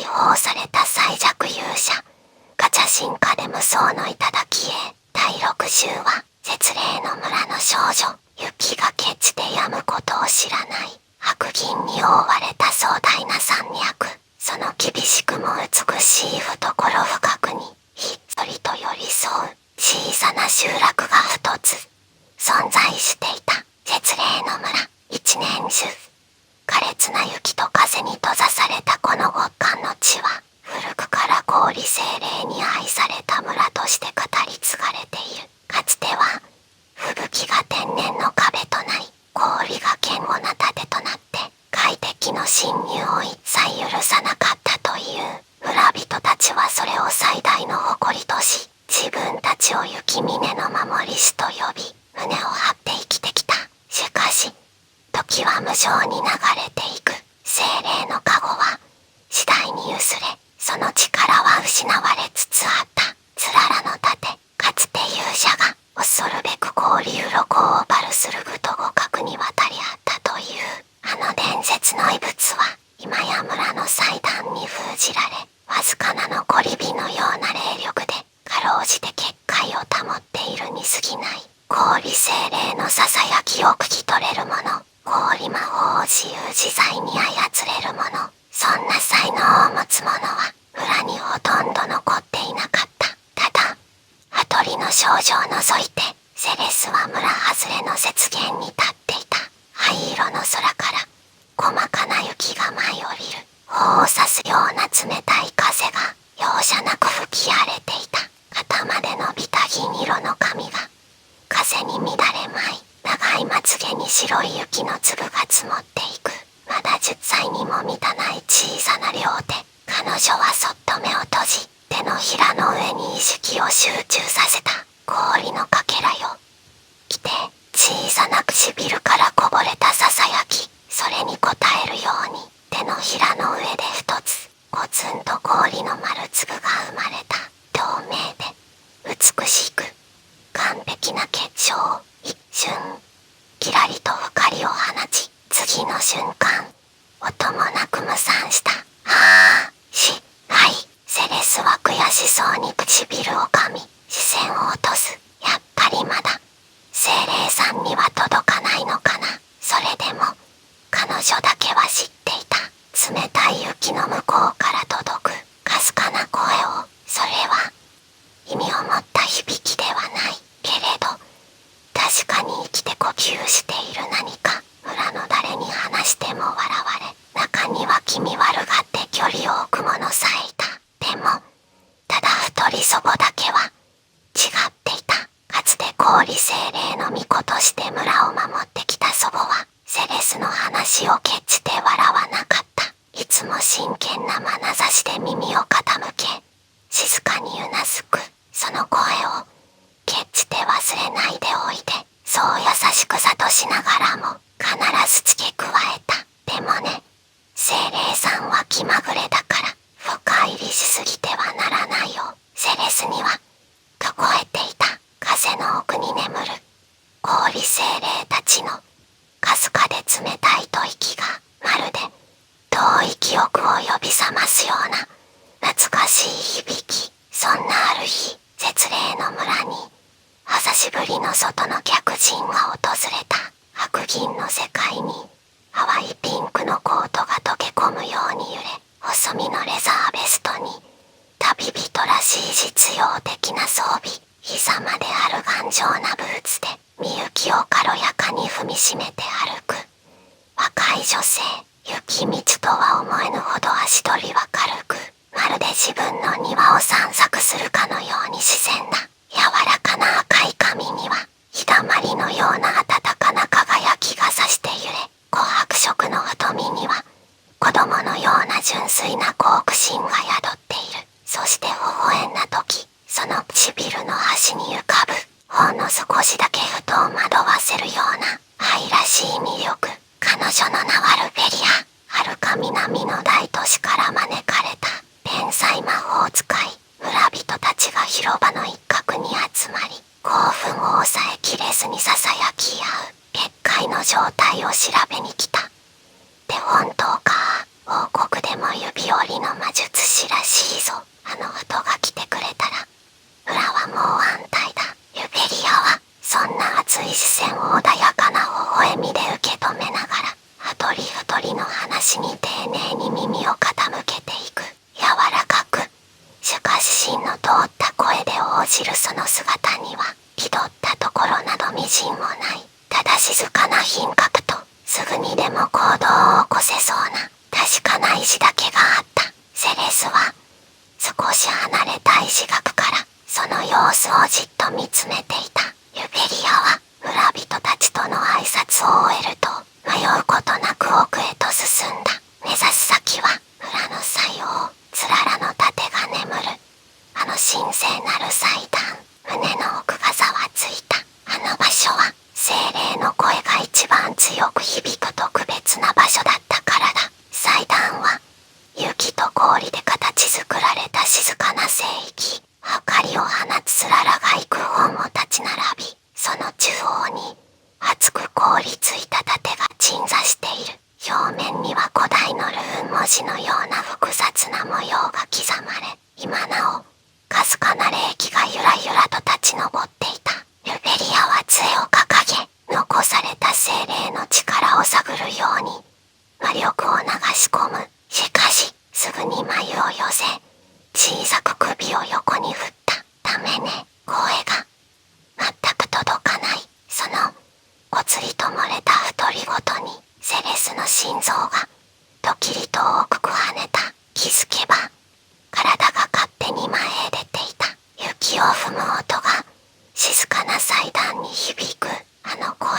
放された最弱勇者ガチャ進化で無双の頂へ。第60話。絶霊の村の少女雪がケチで止むことを知らない白銀に覆われた壮大な山脈。その厳しくも美しい懐深くにひっそりと寄り添う小さな集落が一つ存在していた。絶霊の村。一年中苛烈な雪と風に閉ざされたこの極寒の地は古くから氷精霊に愛された村として語り継がれている。かつては吹雪が天然の壁となり氷が堅固な盾となって外敵の侵入を一切許さなかったという。村人たちはそれを最大の誇りとし自分たちを雪峰の守り師と呼び胸を張って生きてきた。しかし時は無情に流れていく。精霊の加護は次第に薄れその力は失われつつあった。つららの盾。かつて勇者が恐るべく氷鱗をバルスルグと互角に渡り合ったというあの伝説の遺物は今や村の祭壇に封じられわずかな残り火のような霊力でかろうじて結界を保っているに過ぎない。氷精霊のささやきを聞き取れるもの氷魔法を自由自在に操れるものそんな才能を持つ者は村にほとんど残っていなかった。ただ羽鳥の少女を除いてセレスは村外れの雪原に立っていた。灰色の空から細かな雪が舞い降りる。頬を刺すような冷たい風が容赦なく吹き荒れていた。肩まで伸びた銀色の髪が風に乱れ舞い長いまつげに白い雪の粒が積もっていく。まだ10歳にも満たない小さな両手。彼女はそっと目を閉じ手のひらの上に意識を集中させた。氷のかけらよ来て。小さな唇からこぼれたささやきそれに応えるように手のひらの上で一つゴツンと氷の丸粒が生まれた。透明で美しく完璧な結晶を一瞬キラリと光を放ち次の瞬間音もなく無散した。はい。セレスは悔しそうに唇を噛み視線を落とす。やっぱりまだ精霊さんには届かないのかな。それでも彼女だけは知っていた。冷たい雪の向こうから届くかすかな声を。それは意味を持った響きではないけれど確かに生きて呼吸している何か。村の誰に話しても笑われ中には気味悪がって距離を置く者さえいた。でもただ太り祖母だけは違っていた。かつて氷精霊の巫女として村を守ってきた祖母はセレスの話を決して笑わなかった。いつも真剣な眼差しで耳を傾け静かにうなずく。その声を決して忘れないでおいで。そう優しく諭しながらも必ず付け加えた。でもね精霊さんは気まぐれだから深入りしすぎてはならないよ。セレスには聞こえていた。風の奥に眠る氷精霊たちのかすかで冷たい吐息がまるで遠い記憶を呼び覚ますような懐かしい響き。そんなある日絶霊の村に久しぶりの外の客人が訪れた。白銀の世界に淡いピンクのコートが溶け込むように揺れ細身のレザーベストに旅人らしい実用的な装備膝まである頑丈なブーツでみゆきを軽やかに踏みしめて歩く若い女性。雪道とは思えぬほど足取りは軽くまるで自分の庭を散策するかのように自然な。柔らかな赤い髪には日だまりのような暖かな輝きがさして揺れ琥珀色の瞳には子供のような純粋な好奇心が宿っている。そして微笑んだ時その唇の端に浮かぶほんの少しだけふと惑わせるような愛らしい魅力。彼女の名はルベリア。遥か南の大都市から招かれた天才魔法使い。村人たちが広場の一角に集まり興奮を抑えきれずにささやき合う。結界の状態を調べに来た。で本当か。王国でも指折りの魔術な複雑な模様が刻まれ、今なおかすかな霊気がゆらゆらと立ち上っていた。ルベリアは杖を掲げ、残された精霊の力を探るように魔力を流し込む。しかしすぐに眉を寄せ、小さく首を横に振った。ダメね。声が全く届かない。そのぽつりと漏れた太りごとにセレスの心臓がドキリと大きく跳ねた。気づけば体が勝手に前へ出ていた。雪を踏む音が静かな祭壇に響く。あの声、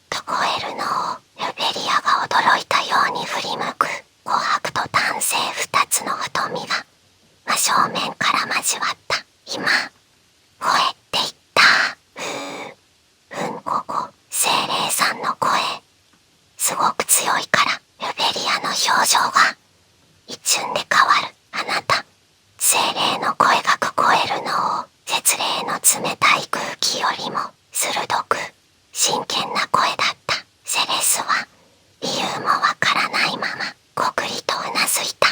聞こえるのをルベリアが驚いたように振り向く。琥珀と丹精二つの瞳が真正面から交わった。今、声って言った。ここ、精霊さんの声。すごく強いから、ルベリアの表情が一瞬で変わる。あなた、精霊の声が聞こえるのを、絶霊の冷たい空気よりも鋭く真剣な声だった。セレスは理由もわからないままごくりとうなずいた。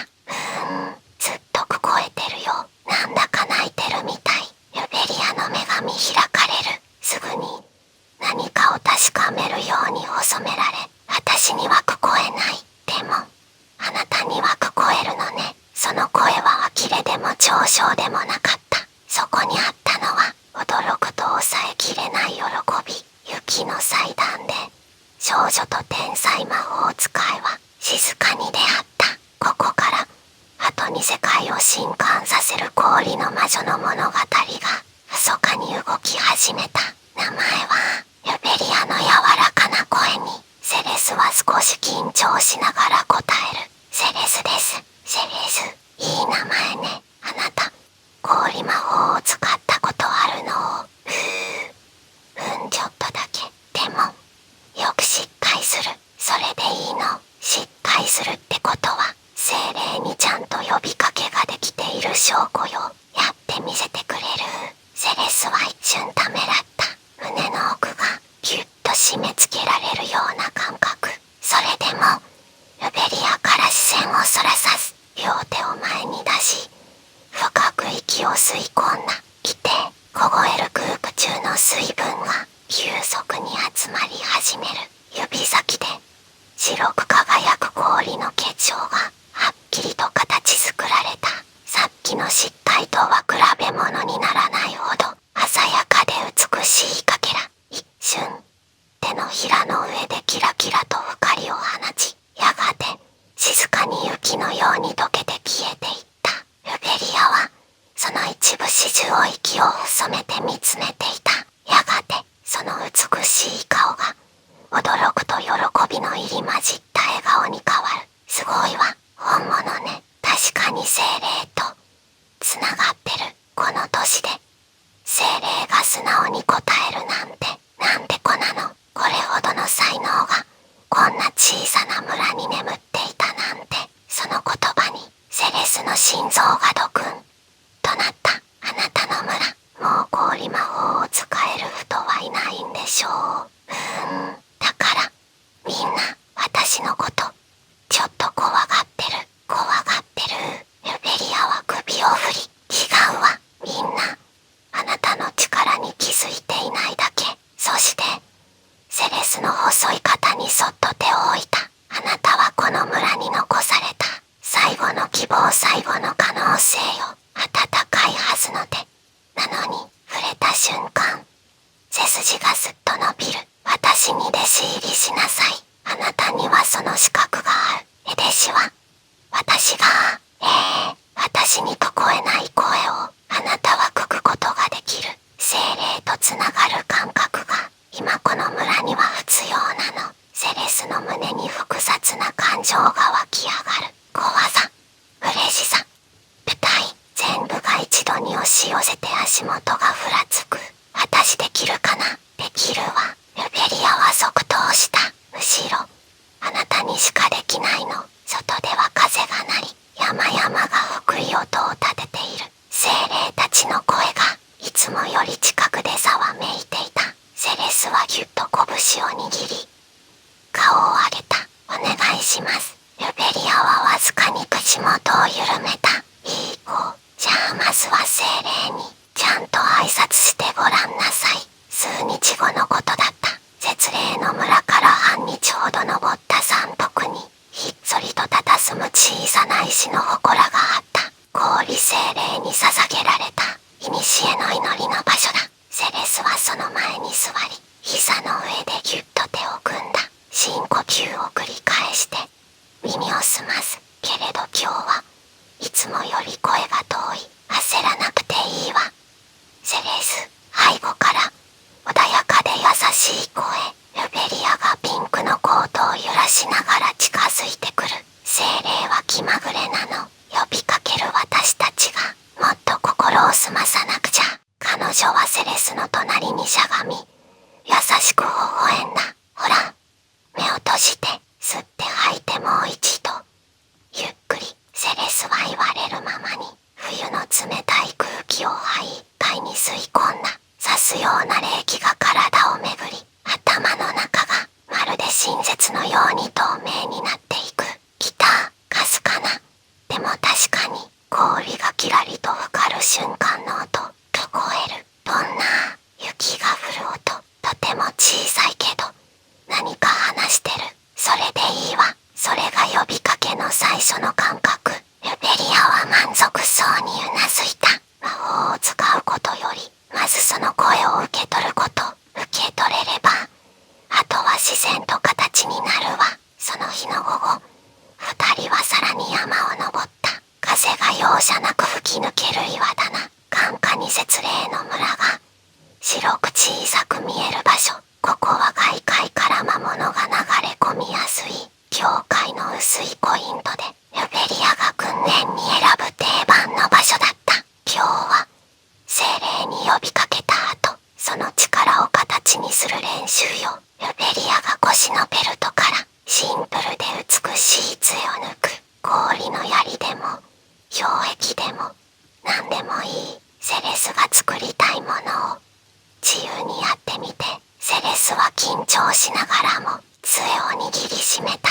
ずっと聞こえてるよ。なんだか泣いてるみたい。ルベリアの目が見開かれる。すぐに何かを確かめるように細められ、私には聞こえない。でもあなたには聞こえるのね。その声は呆れでも嘲笑でもなかった。そこにあったのは驚くと抑えきれない喜び。雪の祭壇で少女と天才魔法使いは静かに出会った。ここから後に世界を震撼させる氷の魔女の物語が密かに動き始めた。名前はルベリアの柔らかな声にセレスは少し緊張しながら答える。セレスです。セレス、いい名前ね。あなた氷魔法を使ったことあるの？ちょっとだけ。でもよくしっかりする。それでいいの。しっかりするってことは精霊にちゃんと呼びかけができている証拠よ。やってみせてくれる？セレスは一瞬ためらった。胸の奥がギュッと締め付けられるような感覚。それでもルベリアから視線をそらさず、両手を前に出し深く息を吸い込んだ。来て、凍える空気中の水分が急速に集まり始める。指先で白く輝く氷の結晶がはっきりと形作られた。さっきの失態とは比べ物にならないほど鮮やかで美しいかけら。一瞬手のひらの上でキラキラと光を放ち、やがて静かに雪のように溶けて消えていった。ルベリアはその一部始終を息を潜めて見つめていた。やがてその美しい顔が驚くと喜びの入り混じった笑顔に変わる。すごいわ、本物ね。確かに精霊とつながってる。この年で精霊が素直に答えるなんて、なんて子なの。これほどの才能がこんな小さな村に眠っていたなんて。その言葉にセレスの心臓がドクンとなった。あなたの村、もう氷魔法を使える人はいないんでしょう。だからみんな私のことちょっと怖がってる。怖がってる。ルベリアは首を振り、違うわ。みんなあなたの力に気づいていないだけ。そしてセレスの細い肩にそっと手を置いた。あなたはこの村に残された最後の希望、最後の可能性よ。温かいはずの手なのに触れた瞬間背筋がすっと伸びる。私に弟子入りしなさい。あなたにはその資格がある。弟子は私が、私に聞こえない声をあなたは聞くことができる。精霊とつながる感覚が今この村には必要なの。セレスの胸に複雑な感情が湧き上がる。怖さ、嬉しさ、舞台、全部が一度に押し寄せて足元がふらつく。私できるかな？できるわ。ルベリアは即答した。むしろあなたにしかできないの。外では風が鳴り、山々が低い音を立てている。精霊たちの声がいつもより近くでざわめいていた。セレスはぎゅっと拳を握り顔を上げた。お願いします。ルベリアはわずかに苦の祠があった氷精霊に捧げられた古の祈りの場所だ。セレスはその前に座り、膝の上でぎゅっと手を組んだ。深呼吸を繰り返して耳を澄ます。けれど今日はいつもより声が遠い。焦らなくていいわ。セレス、背後から穏やかで優しい声。ルベリアがピンクのコートを揺らしながら近づいてくる。精霊は気まぐれなの。呼びかける私たちがもっと心を澄まさなくちゃ。彼女はセレスの隣にしゃがみ、優しく微笑んだ。ほら、目を閉じて、吸って吐いてもう一度。ゆっくり。セレスは言われるままに冬の冷たい空気を肺いっぱいに吸い込んだ。刺すような冷気が体を巡り、頭の中がまるで新雪のように透明になっていく。来た、かすかな。でも確かに氷がキラリと光る瞬間の音、聞こえる。どんな雪が降る音、とても小さいけど何か話してる。それでいいわ。それが呼びかけの最初の感覚。ルベリアは満足そうにうなずいた。魔法を使うことよりまずその声を受け取ること。受け取れればあとは自然と形になるわ。その日の午後、二人はさらに山を登った。風が容赦なく吹き抜ける岩棚、眼下に雪霊の村が白く小さく見える場所。ここは外界から魔物が流れ込みやすい境界の薄いポイントで、ルベリアが訓練に選ぶ定番の場所だった。今日は精霊に呼びかけた後、その力を形にする練習よ。ルベリアが腰のベルトからシンプルで美しい杖を抜く。氷の槍でも氷液でも何でもいい。セレスが作りたいものを自由にやってみて。セレスは緊張しながらも杖を握りしめた。